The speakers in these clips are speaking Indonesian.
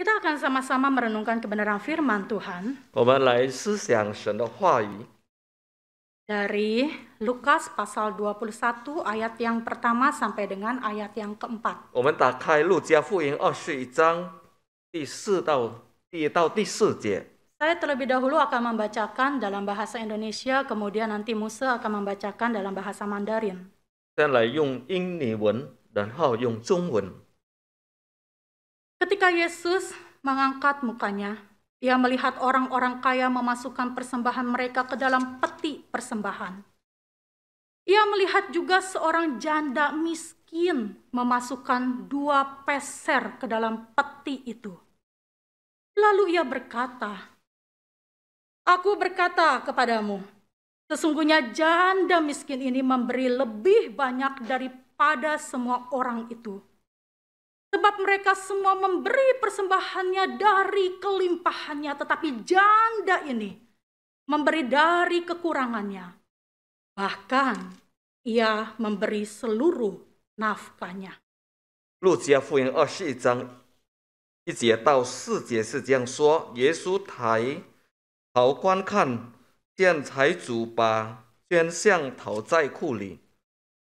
Kita akan sama-sama merenungkan kebenaran firman Tuhan 我们来思想神的话语， dari Lukas pasal 21 ayat yang pertama sampai dengan ayat yang keempat. 我们打开路加福音21章第1到第4节。 Saya terlebih dahulu akan membacakan dalam bahasa Indonesia, kemudian nanti Musa akan membacakan dalam bahasa Mandarin. 先来用英语文，然后用中文。 Ketika Yesus mengangkat mukanya, ia melihat orang-orang kaya memasukkan persembahan mereka ke dalam peti persembahan. Ia melihat juga seorang janda miskin memasukkan 2 peser ke dalam peti itu. Lalu ia berkata, "Aku berkata kepadamu, sesungguhnya janda miskin ini memberi lebih banyak daripada semua orang itu. Sebab mereka semua memberi persembahannya dari kelimpahannya, tetapi janda ini memberi dari kekurangannya. Bahkan ia memberi seluruh nafkahnya." 路加福音21章1节到4节是这样说：耶稣抬头观看，见财主把捐项投在库里，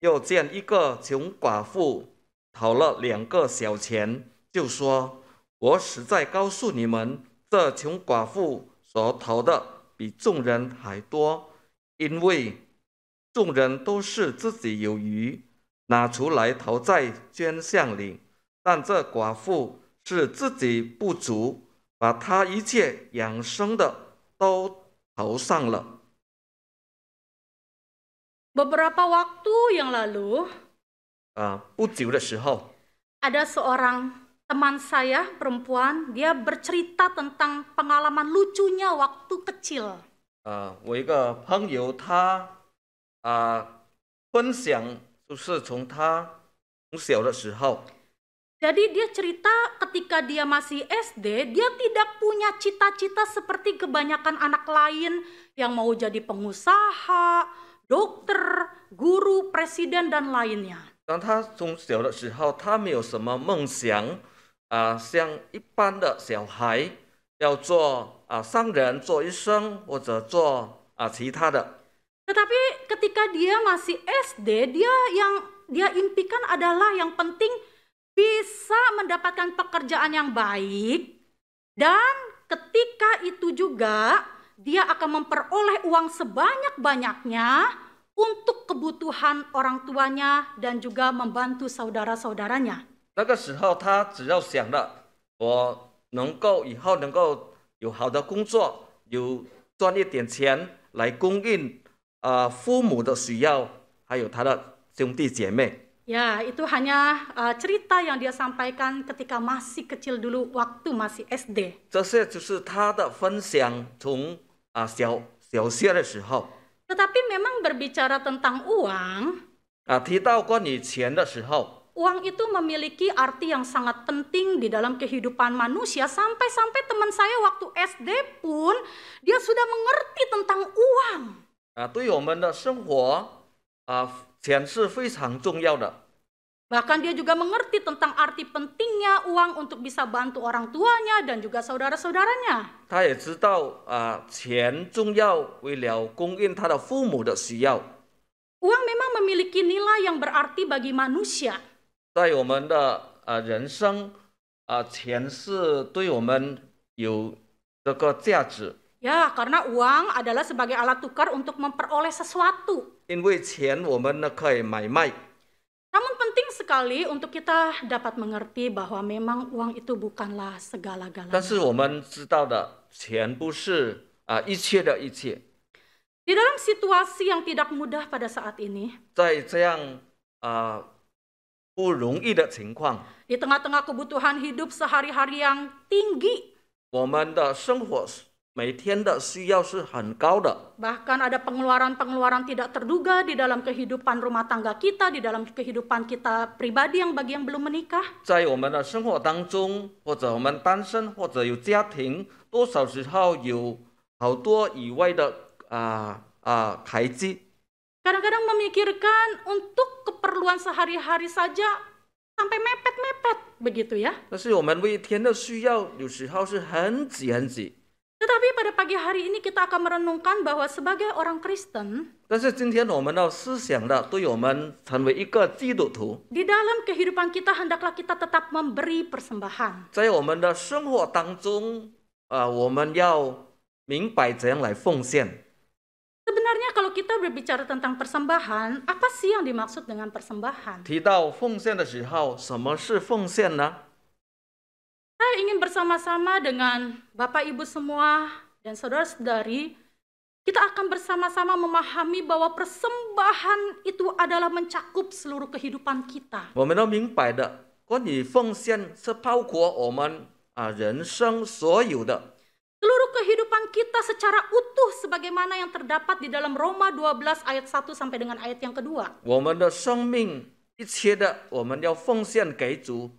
又见一个穷寡妇投了2个小钱，就说：“我实在告诉你们，这穷寡妇所投的比众人还多，因为众人都是自己有余，拿出来投在捐项里，但这寡妇是自己不足，把她一切养生的都投上了。” Beberapa waktu yang lalu, 不久的时候， ada seorang teman saya perempuan, dia bercerita tentang pengalaman lucunya waktu kecil. 我一个朋友他分享，就是从他从小的时候， Jadi dia cerita ketika dia masih SD, dia tidak punya cita-cita seperti kebanyakan anak lain yang mau jadi pengusaha, dokter, guru, presiden, dan lainnya. 当他从小的时候，他没有什么梦想像一般的小孩要做商人、做医生或者做其他的。 Tetapi ketika dia masih SD, yang dia impikan adalah yang penting bisa mendapatkan pekerjaan yang baik, dan ketika itu juga dia akan memperoleh uang sebanyak-banyaknya untuk kebutuhan orang tuanya dan juga membantu saudara-saudaranya. 那个时候，他只要想了，我以后能够有好的工作，有赚一点钱来供应父母的需要，还有他的兄弟姐妹。 Ya, itu hanya cerita yang dia sampaikan ketika masih kecil dulu, waktu masih SD. 这些就是他的分享，从小学的时候。 Tetapi memang berbicara tentang uang, 提到关于钱的时候， uang itu memiliki arti yang sangat penting di dalam kehidupan manusia. Sampai-sampai teman saya waktu SD pun dia sudah mengerti tentang uang. 对我们的生活钱是非常重要的。 Bahkan dia juga mengerti tentang arti pentingnya uang untuk bisa bantu orang tuanya dan juga saudara-saudaranya. 他也知道钱重要，为了供应他的父母的需要。 Uang memang memiliki nilai yang berarti bagi manusia. 在我们的人生钱是对我们有这个价值。 Ya, karena uang adalah sebagai alat tukar untuk memperoleh sesuatu. 因为钱我们呢可以买卖。 Namun penting sekali untuk kita dapat mengerti bahwa memang uang itu bukanlah segala-galanya. 但是我们知道的，钱不是一切的一切。 Di dalam situasi yang tidak mudah pada saat ini, 在这样不容易的情况， di tengah-tengah kebutuhan hidup sehari-hari yang tinggi, 我们的生活每天的需要是很高的。 bahkan ada pengeluaran-pengeluaran tidak terduga di dalam kehidupan rumah tangga kita, di dalam kehidupan kita pribadi yang bagi yang belum menikah. 在我们的生活当中，或者我们单身，或者有家庭，多少时候有好多以外的开支。 Kadang-kadang memikirkan untuk keperluan sehari-hari saja sampai mepet-mepet begitu ya. 但是我们为天的需要，有时候是很挤很挤。 Tetapi pada pagi hari ini kita akan merenungkan bahwa sebagai orang Kristen, 但是今天我们要思想的，对我们成为一个基督徒， di dalam kehidupan kita hendaklah kita tetap memberi persembahan. 在我们的生活当中，我们要明白怎样来奉献。 Sebenarnya kalau kita berbicara tentang persembahan, apa sih yang dimaksud dengan persembahan? 提到奉献的时候，什么是奉献呢？ Saya ingin bersama-sama dengan Bapak Ibu semua dan saudara-saudari, kita akan bersama-sama memahami bahwa persembahan itu adalah mencakup seluruh kehidupan kita. 我们都明白的，关于奉献是包括我们人生所有的。 Seluruh kehidupan kita secara utuh sebagaimana yang terdapat di dalam Roma 12 ayat 1 sampai dengan ayat yang kedua. 我们的生命一切的，我们要奉献给主，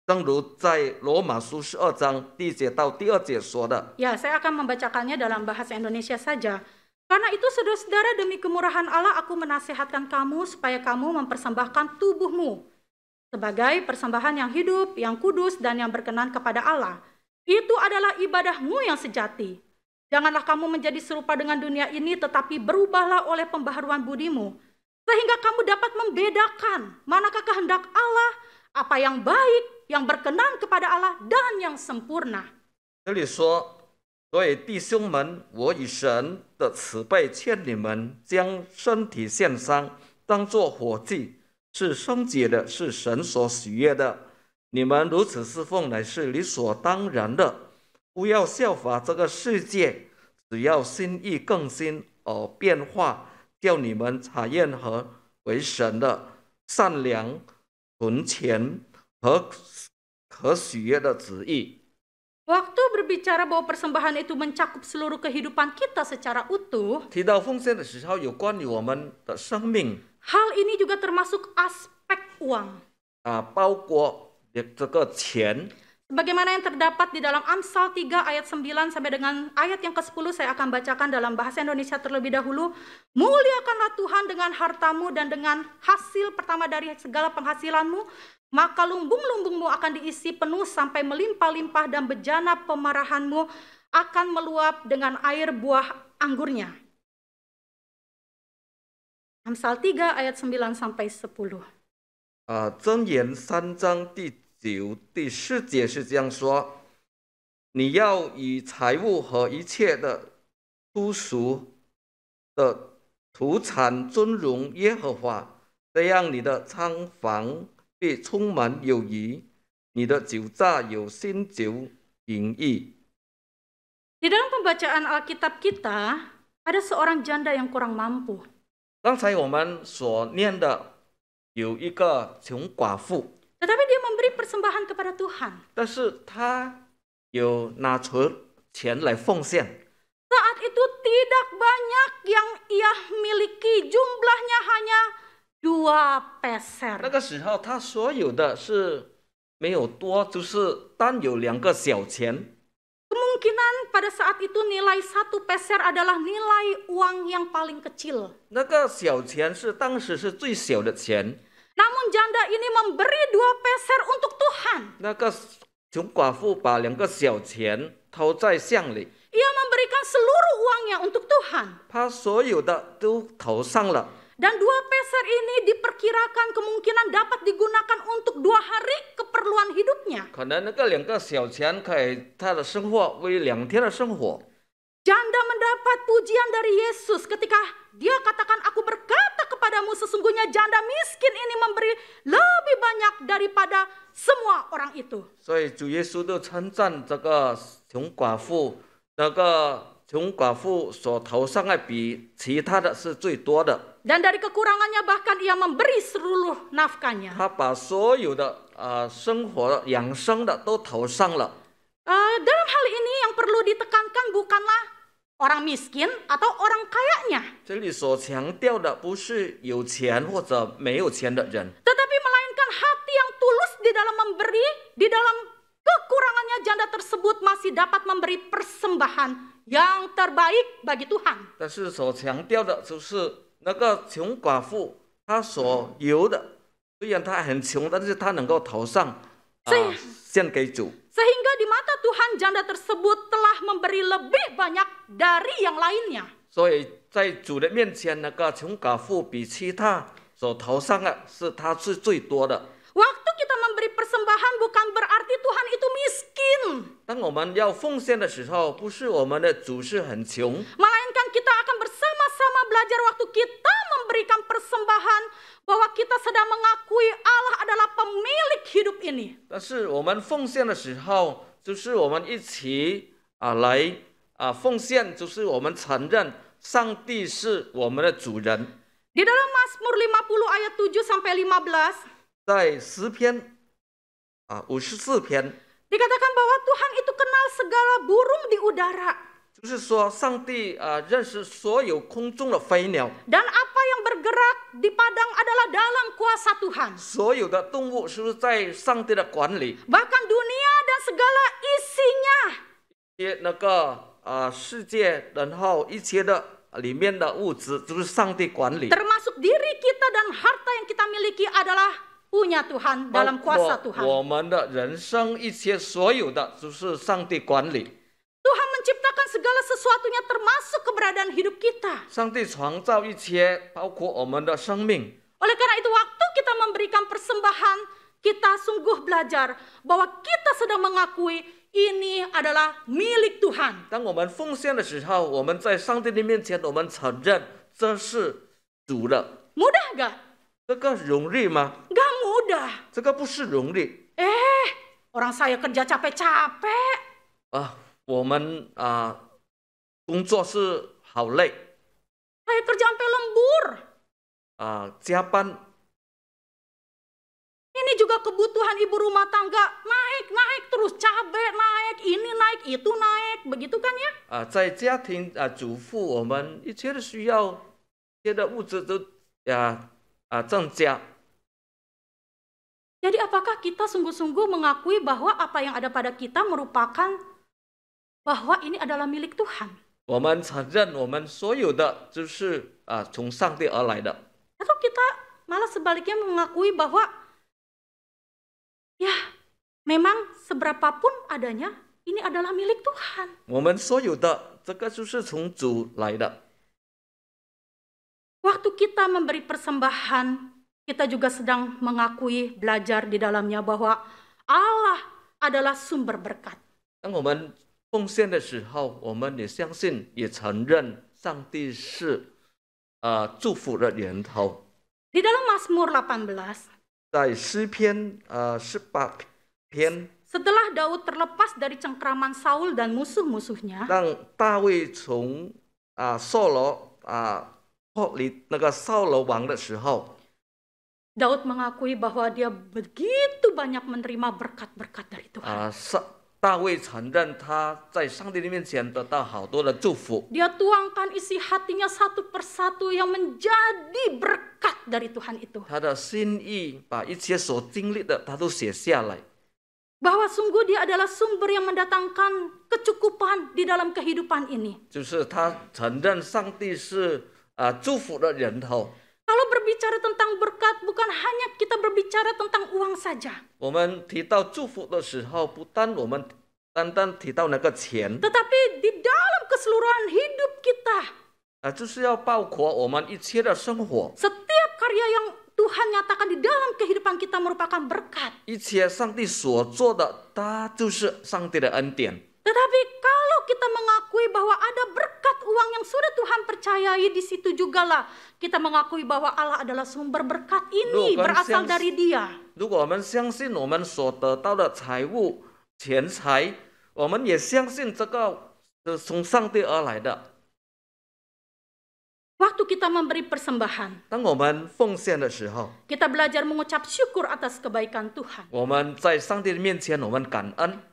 正如在罗马书12章第1节到第2节说的。 Ya, saya akan membacakannya dalam bahasa Indonesia saja. Karena itu saudara-saudara, demi kemurahan Allah aku menasihatkan kamu supaya kamu mempersembahkan tubuhmu sebagai persembahan yang hidup, yang kudus, dan yang berkenan kepada Allah. Itu adalah ibadahmu yang sejati. Janganlah kamu menjadi serupa dengan dunia ini, tetapi berubahlah oleh pembaharuan budimu, sehingga kamu dapat membedakan manakah kehendak Allah, apa yang baik, yang berkenan kepada Allah, dan yang sempurna. 这里说，所以弟兄们，我以神的慈悲劝你们，将身体献上，当作火祭，是圣洁的，是神所喜悦的。你们如此侍奉，乃是理所当然的。不要效法这个世界，只要心意更新而变化，叫你们查验何为神的善良、纯全和可喜悦的旨意。 Waktu berbicara bahwa persembahan itu mencakup seluruh kehidupan kita secara utuh, 提到奉献的时候，有关于我们的生命 hal ini juga termasuk aspek uang. 包括这个钱。 Sebagaimana yang terdapat di dalam Amsal 3 ayat 9 sampai dengan ayat yang ke-10, saya akan bacakan dalam bahasa Indonesia terlebih dahulu. Muliakanlah Tuhan dengan hartamu dan dengan hasil pertama dari segala penghasilanmu, maka lumbung-lumbungmu akan diisi penuh sampai melimpah-limpah dan bejana pemarahanmu akan meluap dengan air buah anggurnya. Amsal 3 ayat 9 sampai 10. 箴言3章第9、第4节是这样说：你要以财物和一切的粗俗的土产尊荣耶和华，这样你的仓房必充满友谊，你的酒榨有新酒盈溢。 Di dalam pembacaan Alkitab kita, ada seorang janda yang kurang mampu. 刚才我们所念的有一个穷寡妇， Tetapi dia memberi persembahan kepada Tuhan. 但是她有拿出钱来奉献。 Saat itu tidak banyak yang ia miliki, jumlahnya hanya 2 peser. 那个时候，她所有的是没有多，就是单有2个小钱。 Kemungkinan pada saat itu nilai 1 peser adalah nilai uang yang paling kecil. 那个小钱是当时是最小的钱。 Namun janda ini memberi 2 peser untuk Tuhan. 那个穷寡妇把2个小钱投在箱里， Ia memberikan seluruh uangnya untuk Tuhan. 她所有的都投上了。 Dan 2 peser ini diperkirakan kemungkinan dapat digunakan untuk 2 hari keperluan hidupnya. 可能那个2个小钱可以她的生活为2天的生活。 Janda mendapat pujian dari Yesus ketika dia katakan, aku berkata kepadamu sesungguhnya janda miskin ini memberi lebih banyak daripada semua orang itu. 所以主耶稣就称赞这个穷寡妇，那个穷寡妇所投上的比其他的是最多的。 Dan dari kekurangannya bahkan ia memberi seluruh nafkahnya. 他把所有的生活养生的都投上了。 Dalam hal ini yang perlu ditekankan bukanlah orang miskin atau orang kayanya, 这里所强调的不是有钱或者没有钱的人， tetapi melainkan hati yang tulus di dalam memberi, di dalam kekurangannya janda tersebut masih dapat memberi persembahan yang terbaik bagi Tuhan. 但是所强调的就是那个穷寡妇，她所有的虽然他很穷，但是他能够投上献给主。 Sehingga di mata Tuhan janda tersebut telah memberi lebih banyak dari yang lainnya. 所以在主的面前，那个穷寡妇比其他所投上的是他是最多的。 Waktu kita memberi persembahan bukan berarti Tuhan itu miskin. 当我们要奉献的时候，不是我们的主是很穷， Melainkan kita akan bersama-sama belajar waktu kita memberikan persembahan bahwa kita sedang mengakui Allah adalah pemilik hidup ini. 但是我们奉献的时候，就是我们一起来奉献，就是我们承认上帝是我们的主人。 Di dalam Mazmur 50 ayat 7 sampai 15在诗篇54篇， dikatakan bahwa Tuhan itu kenal segala burung di udara. 就是说上帝认识所有空中的飞鸟， Dan apa yang bergerak di padang adalah dalam kuasa Tuhan. 所有的动物是不是在上帝的管理？ Bahkan dunia dan segala isinya. 一些那个世界，然后一切的里面的物质，就是上帝管理。 Termasuk diri kita dan harta yang kita miliki adalah punya Tuhan, dalam kuasa 包括 Tuhan. 我们的人生一切所有的，就是上帝管理。 Tuhan menciptakan segala sesuatunya termasuk keberadaan hidup kita. 上帝创造一切，包括我们的生命。 Oleh karena itu waktu kita memberikan persembahan, kita sungguh belajar bahwa kita sedang mengakui ini adalah milik Tuhan. 当我们奉献的时候，我们在上帝的面前，我们承认这是主的。 Mudah gak? 这个容易吗？ Gak mudah. 这个不是容易 Orang saya kerja capek-capek. 我们工作是好累 Saya kerja sampai lembur. 加班。 Ini juga kebutuhan ibu rumah tangga naik terus, cabai naik, ini naik, itu naik, begitu kan ya? 在家庭主妇，我们一切的需要，一切的物质都增加。 Jadi apakah kita sungguh-sungguh mengakui bahwa apa yang ada pada kita merupakan bahwa ini adalah milik Tuhan? 我们承认我们所有的就是从上帝而来的， Atau kita malah sebaliknya mengakui bahwa ya memang seberapapun adanya ini adalah milik Tuhan. 我们所有的这个就是从主来的。 Waktu kita memberi persembahan, kita juga sedang mengakui, belajar di dalamnya bahwa Allah adalah sumber berkat. 当我们奉献的时候，我们也相信，也承认上帝是祝福的源头。 Di dalam Mazmur 18, 在诗篇18篇， setelah Daud terlepas dari cengkraman Saul dan musuh-musuhnya, 让大卫从扫罗脱离那个扫罗王的时候， Daud mengakui bahwa dia begitu banyak menerima berkat-berkat dari Tuhan. 大卫承认他在上帝的面前得到好多的祝福。 Dia tuangkan isi hatinya satu persatu yang menjadi berkat dari Tuhan itu. 他的心意，把一切所经历的，他都写下来。 Bahwa sungguh dia adalah sumber yang mendatangkan kecukupan di dalam kehidupan ini. 就是他承认上帝是祝福的源头。 Kalau berbicara tentang berkat, bukan hanya kita berbicara tentang uang saja. 我们提到祝福的时候，不单我们单单提到那个钱， Tetapi di dalam keseluruhan hidup kita, 就是要包括我们一切的生活， setiap karya yang Tuhan nyatakan di dalam kehidupan kita merupakan berkat. 一切上帝所做的，它就是上帝的恩典。 Tetapi kalau kita mengakui bahwa ada berkat uang yang sudah Tuhan percayai, di situ jugalah kita mengakui bahwa Allah adalah sumber berkat ini berasal dari Dia. 如果我们相信我们所得到的财物、钱财，我们也相信这个是从上帝而来的。 Waktu kita memberi persembahan, 当我们奉献的时候， kita belajar mengucap syukur atas kebaikan Tuhan. 我们在上帝的面前，我们感恩。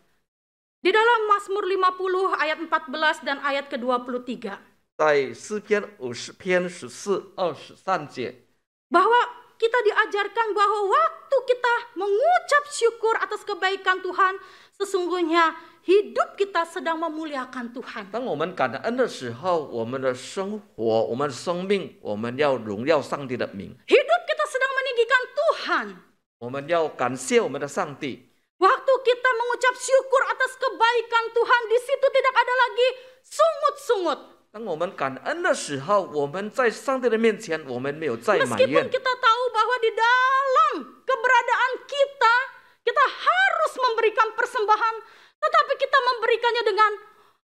Di dalam Mazmur 50 ayat 14 dan ayat ke-23. 在诗篇50篇14、23节， Bahwa kita diajarkan bahwa waktu kita mengucap syukur atas kebaikan Tuhan, sesungguhnya hidup kita sedang memuliakan Tuhan. 当我们感恩的时候，我们的生活、我们的生命，我们要荣耀上帝的名。 Hidup kita sedang meninggikan Tuhan. Tuhan. 我们要感谢我们的上帝。 Waktu kita mengucap syukur atas kebaikan Tuhan, di situ tidak ada lagi sungut-sungut. 当我们感恩的时候，我们在上帝的面前，我们没有再埋 Meskipun 怨。 kita tahu bahwa di dalam keberadaan kita, kita harus memberikan persembahan, tetapi kita memberikannya dengan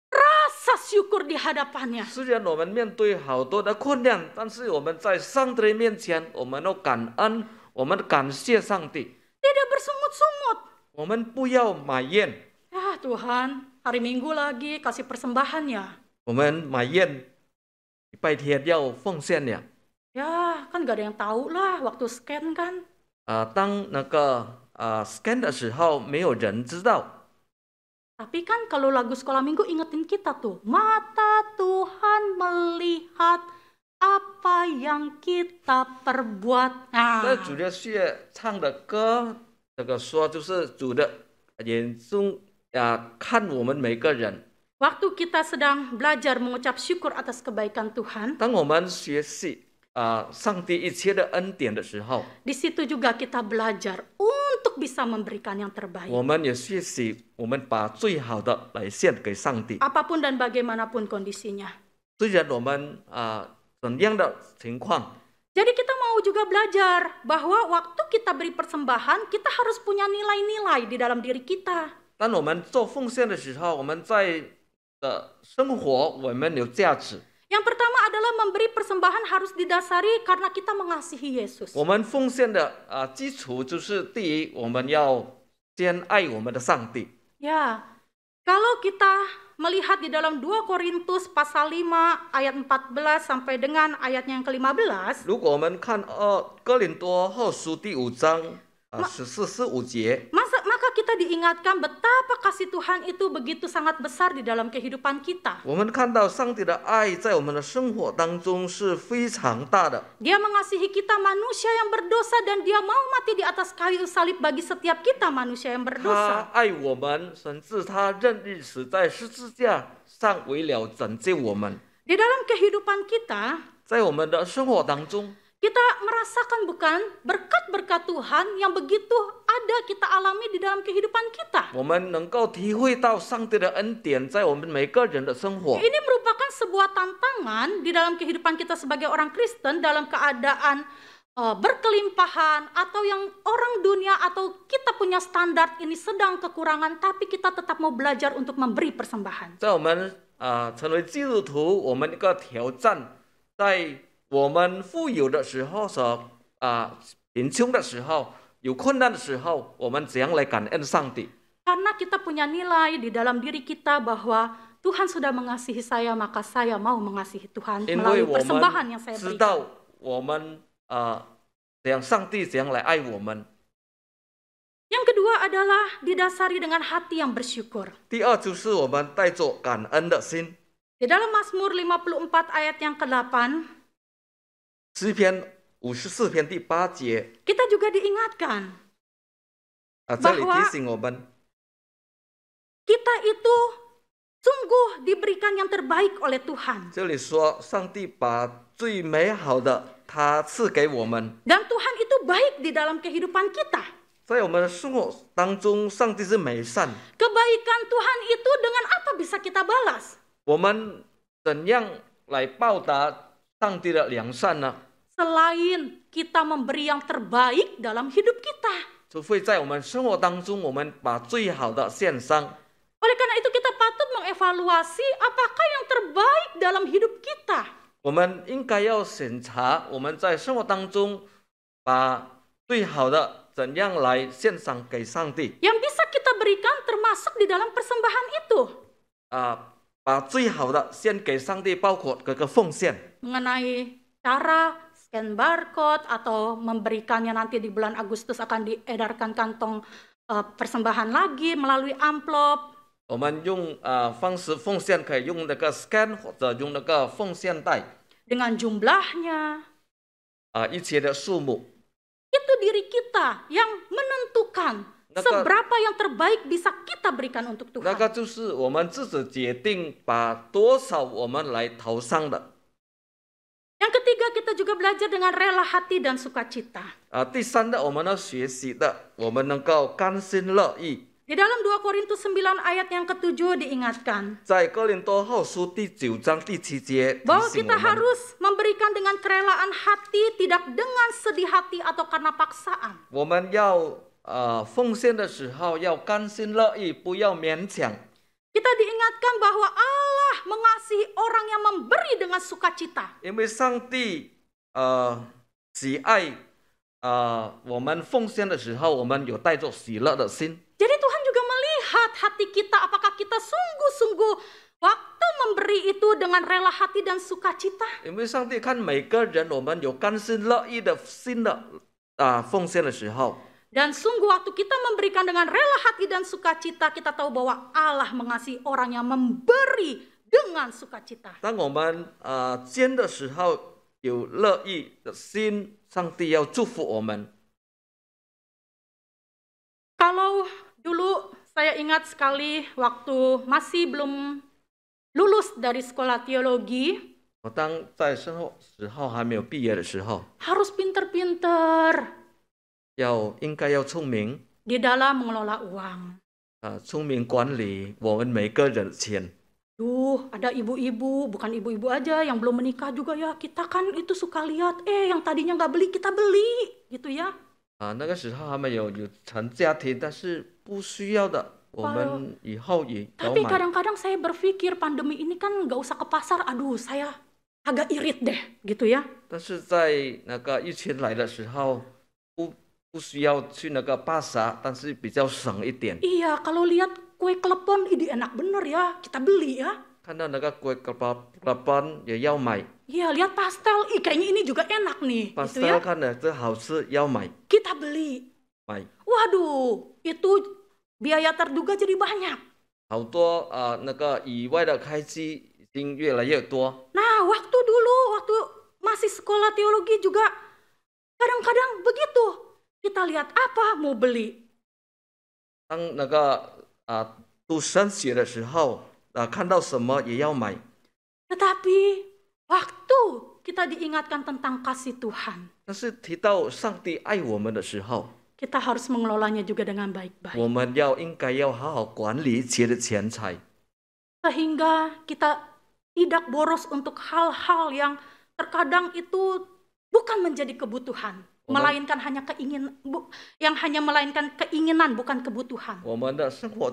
rasa syukur di hadapannya. 虽然我们面对好多的困难，但是我们在上帝的面前，我们要感恩，我们感谢上帝， Tidak bersungut-sungut. 我们不要埋怨。 Ya Tuhan, hari Minggu lagi kasih persembahan ya. 我们埋怨礼拜天要奉献了。 Ya, kan gak ada yang tahu lah waktu scan kan. 当那个scan 的时候，没有人知道。 Tapi kan kalau lagu sekolah minggu ingetin kita tuh, mata Tuhan melihat apa yang kita perbuat. 这主的乐唱的歌，这个说就是主的眼中看我们每个人。 Waktu kita sedang belajar mengucap syukur atas kebaikan Tuhan, 当我们学习上帝一切的恩典的时候， di situ juga kita belajar untuk bisa memberikan yang terbaik. 我们也学习，我们把最好的来献给上帝。 Apapun dan bagaimanapun kondisinya. 虽然我们怎样的情况， Jadi kita mau juga belajar bahwa waktu kita beri persembahan, kita harus punya nilai-nilai di dalam diri kita. 当我们做奉献的时候，我们在的生活我们有价值。 Yang pertama adalah memberi persembahan harus didasari karena kita mengasihi Yesus. 我们奉献的基础就是第一，我们要先爱我们的上帝。 Ya, kalau kita melihat di dalam 2 Korintus pasal 5 ayat 14 sampai dengan ayatnya yang ke-15, 如果我们看哥林多后书第5章14、15节， maka kita diingatkan betapa kasih Tuhan itu begitu sangat besar di dalam kehidupan kita. 我们看到上帝的爱在我们的生活当中是非常大的。 Dia mengasihi kita manusia yang berdosa dan dia mau mati di atas kayu salib bagi setiap kita manusia yang 他 berdosa. 爱我们，甚至他任意死在十字架上，为了拯救我们。 Di dalam kehidupan kita, 在我们的生活当中， kita merasakan bukan berkat-berkat Tuhan yang begitu ada kita alami di dalam kehidupan kita. 我们能够体会到上帝的恩典在我们每个人的生活。 Ini merupakan sebuah tantangan di dalam kehidupan kita sebagai orang Kristen dalam keadaan berkelimpahan atau yang orang dunia atau kita punya standar ini sedang kekurangan tapi kita tetap mau belajar untuk memberi persembahan. 在我们成为基督徒，我们一个挑战，在我们富有的时候贫穷的时候，有困难的时候，我们怎样来感恩上帝？ Karena kita punya nilai di dalam diri kita bahwa Tuhan sudah mengasihi saya, maka saya mau mengasihi Tuhan 因 melalui 为我 persembahan yang 们 saya 知 berikan. 道我们怎样上帝怎样来爱我们。 Yang kedua adalah didasari dengan hati yang bersyukur. 第二就是我们带着感恩的心。 Di dalam Mazmur 54 ayat yang ke-8, 诗篇54篇第8节 kita juga diingatkan 这里提醒我们， kita itu sungguh diberikan yang terbaik oleh Tuhan. 这里说上帝把最美好的他赐给我们， Dan Tuhan itu baik di dalam kehidupan kita. 在我们的生活当中，上帝是美善。 Kebaikan Tuhan itu dengan apa bisa kita balas? 我们怎样来报答上帝的良善呢？ Selain kita memberi yang terbaik dalam hidup kita. 除非在我们生活当中，我们把最好的献上。 Oleh karena itu kita patut mengevaluasi apakah yang terbaik dalam hidup kita. 我们应该要审查我们在生活当中把最好的怎样来献上给上帝。 Yang bisa kita berikan termasuk di dalam persembahan itu. 把最好的献给上帝，包括这个奉献。 Mengenai cara scan barcode atau memberikannya nanti di bulan Agustus akan diedarkan kantong persembahan lagi melalui amplop. 我们用方式奉献，可以用那个 scan 或者用那个奉献袋。 Dengan jumlahnya. 一切的数目。 Itu diri kita yang menentukan seberapa yang terbaik bisa kita berikan untuk Tuhan. 那个就是我们自己决定把多少我们来投上的。 Yang ketiga, kita juga belajar dengan rela hati dan sukacita. 第三的，我们要学习的，我们能够甘心乐意。 Di dalam 2 Korintus 9 ayat yang ke-7 diingatkan 在哥林多后书第9章第7节提 bahwa 醒 kita 我们， harus memberikan dengan kerelaan hati, tidak dengan sedih hati atau karena paksaan. 我们要奉献的时候要甘心乐意，不要勉强。 Kita diingatkan bahwa Allah mengasihi orang yang memberi dengan sukacita. 因为上帝喜爱我们奉献的时候，我们有带着喜乐的心。 Jadi Tuhan juga melihat hati kita, apakah kita sungguh-sungguh waktu memberi itu dengan rela hati dan sukacita. 因为上帝看每个人，我们有甘心乐意的心的奉献的时候， Dan sungguh waktu kita memberikan dengan rela hati dan sukacita, kita tahu bahwa Allah mengasihi orang yang memberi dengan sukacita. 当我们捐的时候有乐意的心，上帝要祝福我们。 Kalau dulu saya ingat sekali waktu masih belum lulus dari sekolah teologi, 我当在时候还没有毕业的时候， harus pinter-pinter 应该要聪明 di dalam mengelola uang. 聪明管理我们每个人的钱。 Ada ibu-ibu, bukan ibu-ibu aja yang belum menikah juga ya. Kita kan itu suka lihat, yang tadinya nggak beli, kita beli, gitu ya. 那个时候他们有成家庭，但是不需要的，我们以后也要 Tapi 买。 kadang-kadang saya berpikir pandemi ini kan nggak usah ke pasar, aduh saya agak irit deh, gitu ya. 但是在那个疫情来的时候，不需要去那个巴萨，但是比较省一点。 Iya, kalau lihat kue klepon, ini enak bener ya, kita beli ya. 看到那个龟klepon也要买， Iya, lihat pastel, kayaknya ini juga enak nih, gitu pastel ya. 看了这好吃要买 Kita beli. 买。 Waduh, itu biaya terduga jadi banyak. 好多那个以外的开支已经越来越多。 Nah, waktu masih sekolah teologi juga kadang-kadang begitu. Kita lihat apa mau beli. 当那个读神学的时候，看到什么也要买。 Tetapi waktu kita diingatkan tentang kasih Tuhan, 但是提到上帝爱我们的时候， kita harus mengelolanya juga dengan baik-baik. 我们应该要好好管理自己的钱财， Sehingga kita tidak boros untuk hal-hal yang terkadang itu bukan menjadi kebutuhan, melainkan hanya melainkan keinginan, bukan kebutuhan. 我们的生活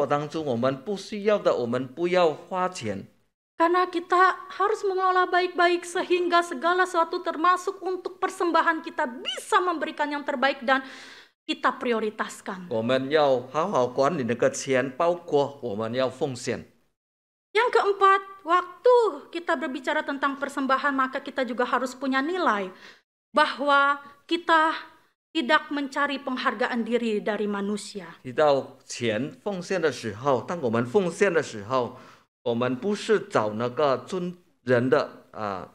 当中，我们不需要的，我们不要花钱。 Karena kita harus mengelola baik-baik sehingga segala sesuatu termasuk untuk persembahan kita bisa memberikan yang terbaik dan kita prioritaskan. 我们要好好管理那个钱，包括我们要奉献。 Yang keempat, waktu kita berbicara tentang persembahan, maka kita juga harus punya nilai bahwa kita tidak mencari penghargaan diri dari manusia. 提到钱奉献的时候，当我们奉献的时候，我们不是找那个人的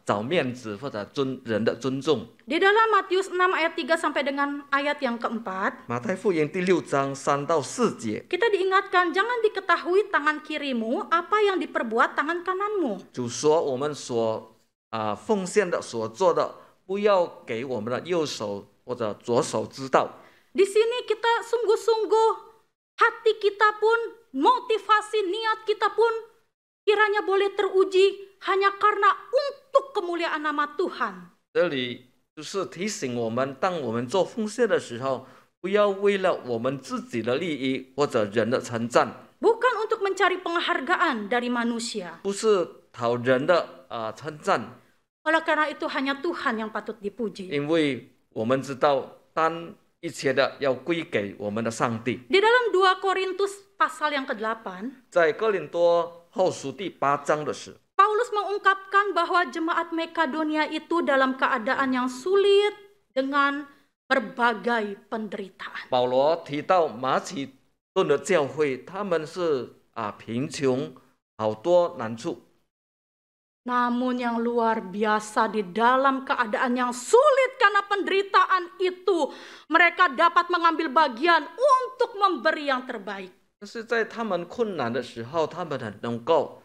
找面子或者人的尊重。 Di dalam Matius 6 ayat 3 sampai dengan ayat yang keempat, 马太福音第6章3到4节， kita diingatkan jangan diketahui tangan kirimu apa yang diperbuat tangan kananmu. 主说我们所奉献的所做的，不要给我们的右手或者左手知道。 Di sini kita sungguh-sungguh, hati kita pun, motivasi niat kita pun kiranya boleh teruji hanya karena untuk kemuliaan nama Tuhan. 这里就是提醒我们，当我们做奉献的时候，不要为了我们自己的利益或者人的称赞， Bukan untuk mencari penghargaan dari manusia. 不是讨人的称赞， Oleh karena itu hanya Tuhan yang patut dipuji. 因为我们知道，当一切的要归给我们的上帝。 Di dalam 2 Korintus pasal yang ke-8, 在哥林多后书第8章的时， Paulus mengungkapkan bahwa jemaat Makedonia itu dalam keadaan yang sulit dengan berbagai penderitaan. 保罗提到马其顿的教会，他们是贫穷，好多难处。 Namun yang luar biasa di dalam keadaan yang sulit karena penderitaan itu, mereka dapat mengambil bagian untuk memberi yang terbaik. 但是在他们困难的时候，他们很能够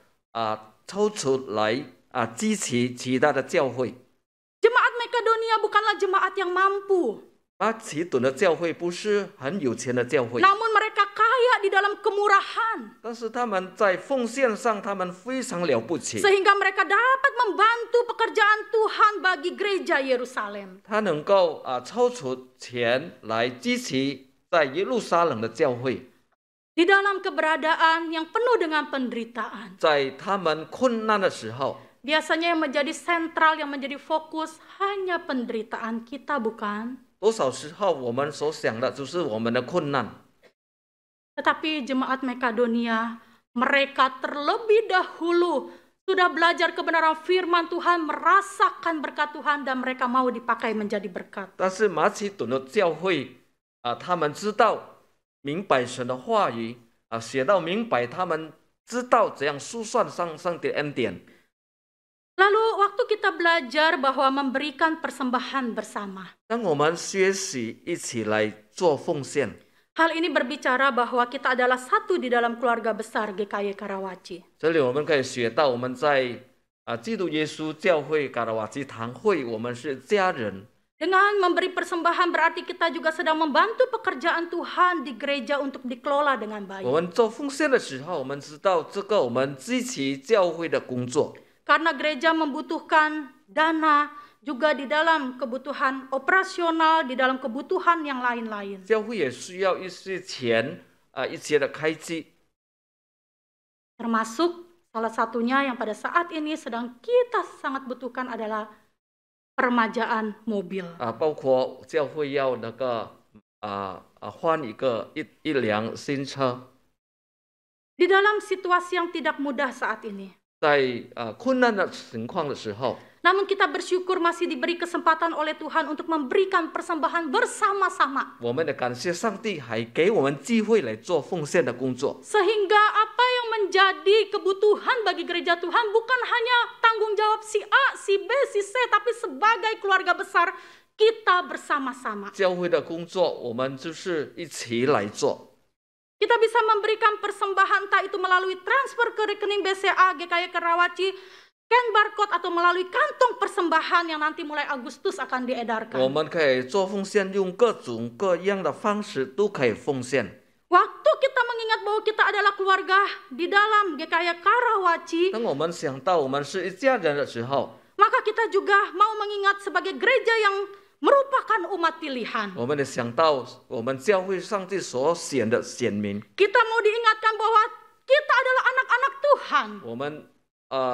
抽出来支持其他的教会。Maksudnya bukanlah jemaat yang mampu, 马其顿的教会不是很有钱的教会， namun mereka kaya di dalam kemurahan, 但是他们在奉献上，他们非常了不起， sehingga mereka dapat membantu pekerjaan Tuhan bagi gereja Yerusalem. 他能够抽出钱来支持在耶路撒冷的教会， Di dalam keberadaan yang penuh dengan penderitaan, 在他们困难的时候， biasanya yang menjadi sentral, yang menjadi fokus hanya penderitaan kita, bukan? 多少时候我们所想的就是我们的困难。 Tetapi jemaat Makedonia, mereka terlebih dahulu sudah belajar kebenaran firman Tuhan, merasakan berkat Tuhan, dan mereka mau dipakai menjadi berkat. 但是马其顿的教会他们知道明白神的话语写到明白，他们知道怎样数算上帝的恩典。 Lalu waktu kita belajar bahwa memberikan persembahan bersama, 当我们学习一起来做奉献， hal ini berbicara bahwa kita adalah satu di dalam keluarga besar GKY Karawaci. 这里我们可以学到我们在基督耶稣教会卡拉瓦基堂会，我们是家人。 Dengan memberi persembahan berarti kita juga sedang membantu pekerjaan Tuhan di gereja untuk dikelola dengan 我 baik. 们做奉献的时候，我们知道这个我们支持教会的工作， Karena gereja membutuhkan dana juga di dalam kebutuhan operasional, di dalam kebutuhan yang lain-lain. 教会也需要一些钱一些的开支。 Termasuk salah satunya yang pada saat ini sedang kita sangat butuhkan adalah permajaan mobil. 包括教会要那个换一辆新车。 Di dalam situasi yang tidak mudah saat ini, 在困难的情况的时候， namun kita bersyukur masih diberi kesempatan oleh Tuhan untuk memberikan persembahan bersama-sama. 我们的感谢上帝还给我们机会来做奉献的工作， Sehingga apa yang menjadi kebutuhan bagi gereja Tuhan bukan hanya tanggung jawab si A, si B, si C, tapi sebagai keluarga besar kita bersama-sama. 教会的工作我们就是一起来做。 Kita bisa memberikan persembahan entah itu melalui transfer ke rekening BCA GKY Karawaci, scan barcode, atau melalui kantong persembahan yang nanti mulai Agustus akan 我 diedarkan. 们可以做奉献，用各种各样的方式都可以奉献。 Waktu kita mengingat bahwa kita adalah keluarga di dalam GKY Karawaci, 当我们想到我们是一家人的时候， maka kita juga mau mengingat sebagai gereja yang merupakan umat pilihan. 我们也想到我们教会上帝所选的选民， Kita mau diingatkan bahwa kita adalah anak-anak Tuhan, 我们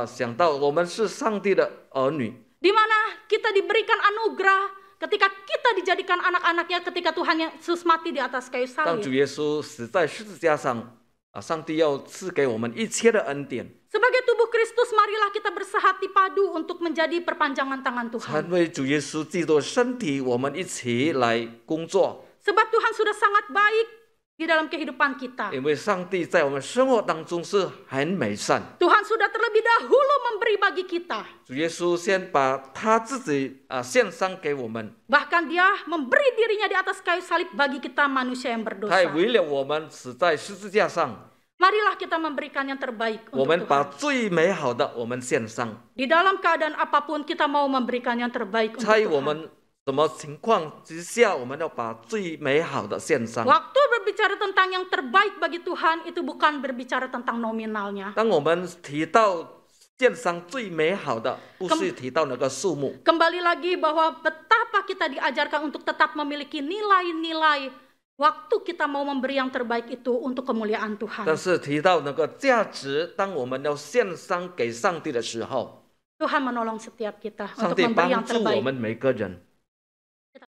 想到我们是上帝的儿女， di mana kita diberikan anugerah ketika kita dijadikan anak-anaknya ketika Tuhan Yesus mati di atas kayu 当主 salib. 耶稣死在十字架上，上帝要赐给我们一切的恩典。 Sebagai tubuh Kristus, marilah kita bersehati padu untuk menjadi perpanjangan tangan 成 Tuhan. 为主耶稣基督的身体，我们一起来工作， Sebab Tuhan sudah sangat baik di dalam kehidupan kita. 因为上帝在我们生活当中是很美善。 Tuhan sudah terlebih dahulu memberi bagi kita. 主耶稣先把他自己献上给我们， Bahkan dia memberi dirinya di atas kayu salib bagi kita manusia yang 他也 berdosa. 为了我们死在十字架上。 Marilah kita memberikan yang terbaik 我 untuk 们把 Tuhan. 最美好的我们献上， Di dalam keadaan apapun kita mau memberikan yang terbaik untuk 在我 Tuhan. 们什么情况之下，我们要把最美好的献上。 Waktu berbicara tentang yang terbaik bagi Tuhan, itu bukan berbicara tentang nominalnya. 当我们提到献上最美好的，不是提到那个数目， Kembali lagi bahwa betapa kita diajarkan untuk tetap memiliki nilai-nilai waktu kita mau memberi yang terbaik itu untuk kemuliaan Tuhan. 但是提到那个价值，当我们要献上给上帝的时候， Tuhan menolong setiap kita 上 untuk 帝 memberi yang 帮助我 terbaik. 们每个人。